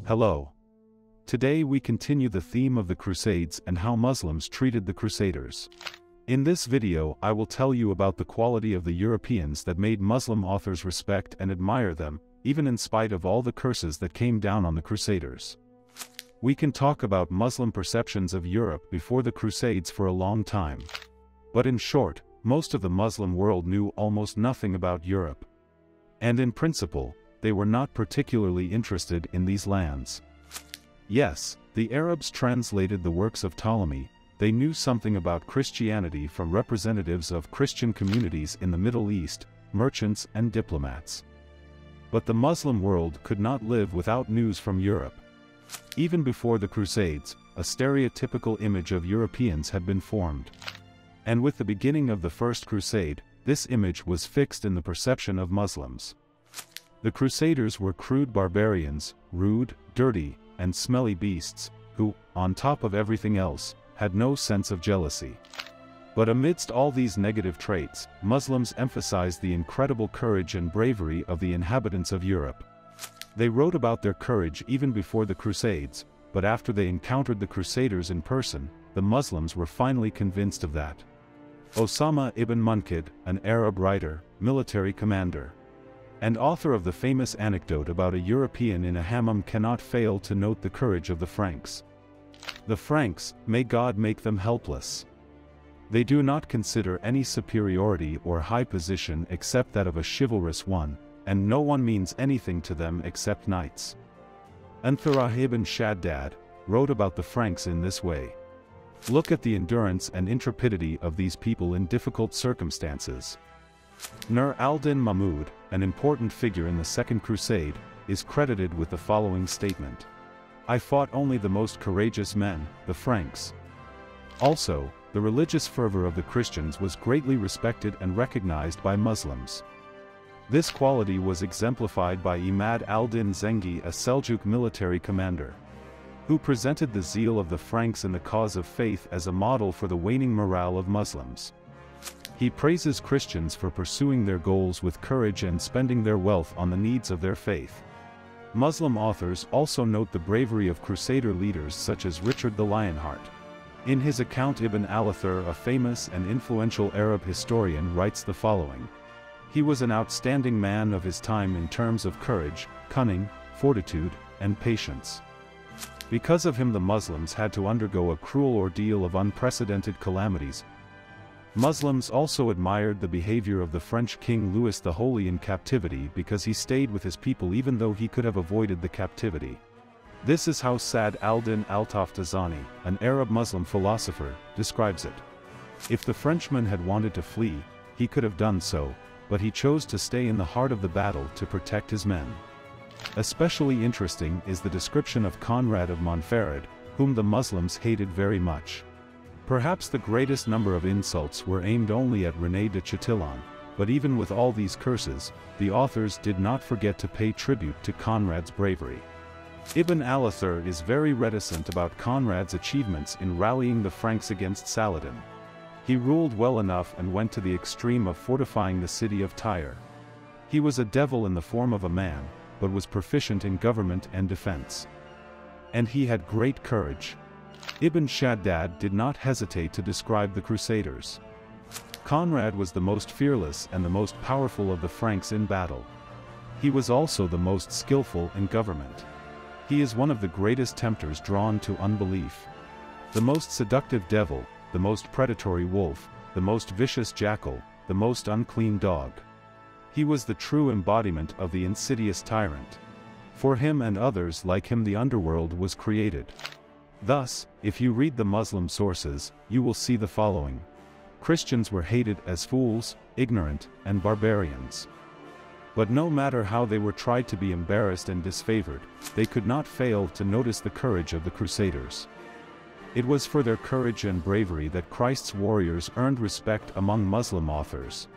Hello. Today we continue the theme of the Crusades and how Muslims treated the Crusaders. In this video I will tell you about the quality of the Europeans that made Muslim authors respect and admire them, even in spite of all the curses that came down on the Crusaders. We can talk about Muslim perceptions of Europe before the Crusades for a long time. But in short, most of the Muslim world knew almost nothing about Europe. And in principle, they were not particularly interested in these lands. Yes, the Arabs translated the works of Ptolemy. They knew something about Christianity from representatives of Christian communities in the Middle East, merchants and diplomats. But the Muslim world could not live without news from Europe. Even before the Crusades, a stereotypical image of Europeans had been formed. And with the beginning of the First Crusade, this image was fixed in the perception of Muslims. The Crusaders were crude barbarians, rude, dirty, and smelly beasts, who, on top of everything else, had no sense of jealousy. But amidst all these negative traits, Muslims emphasized the incredible courage and bravery of the inhabitants of Europe. They wrote about their courage even before the Crusades, but after they encountered the Crusaders in person, the Muslims were finally convinced of that. Osama ibn Munkid, an Arab writer, military commander, and author of the famous anecdote about a European in a hammam, cannot fail to note the courage of the Franks. The Franks, may God make them helpless. They do not consider any superiority or high position except that of a chivalrous one, and no one means anything to them except knights. Anthara ibn Shaddad wrote about the Franks in this way. Look at the endurance and intrepidity of these people in difficult circumstances. Nur al-Din Mahmud, an important figure in the Second Crusade, is credited with the following statement. I fought only the most courageous men, the Franks. Also, the religious fervor of the Christians was greatly respected and recognized by Muslims. This quality was exemplified by Imad al-Din Zengi, a Seljuk military commander, who presented the zeal of the Franks in the cause of faith as a model for the waning morale of Muslims. He praises Christians for pursuing their goals with courage and spending their wealth on the needs of their faith. Muslim authors also note the bravery of Crusader leaders such as Richard the Lionheart. In his account, Ibn al-Athir, a famous and influential Arab historian, writes the following. He was an outstanding man of his time in terms of courage, cunning, fortitude, and patience. Because of him the Muslims had to undergo a cruel ordeal of unprecedented calamities. Muslims also admired the behavior of the French King Louis the Holy in captivity because he stayed with his people even though he could have avoided the captivity. This is how Sad al-Din al-Taftazani, an Arab Muslim philosopher, describes it. If the Frenchman had wanted to flee, he could have done so, but he chose to stay in the heart of the battle to protect his men. Especially interesting is the description of Conrad of Montferrat, whom the Muslims hated very much. Perhaps the greatest number of insults were aimed only at René de Chatillon, but even with all these curses, the authors did not forget to pay tribute to Conrad's bravery. Ibn al-Athir is very reticent about Conrad's achievements in rallying the Franks against Saladin. He ruled well enough and went to the extreme of fortifying the city of Tyre. He was a devil in the form of a man, but was proficient in government and defense. And he had great courage. Ibn Shaddad did not hesitate to describe the Crusaders. Conrad was the most fearless and the most powerful of the Franks in battle. He was also the most skillful in government. He is one of the greatest tempters drawn to unbelief. The most seductive devil, the most predatory wolf, the most vicious jackal, the most unclean dog. He was the true embodiment of the insidious tyrant. For him and others like him the underworld was created. Thus, if you read the Muslim sources, you will see the following. Christians were hated as fools, ignorant, and barbarians. But no matter how they were tried to be embarrassed and disfavored, they could not fail to notice the courage of the Crusaders. It was for their courage and bravery that Christ's warriors earned respect among Muslim authors.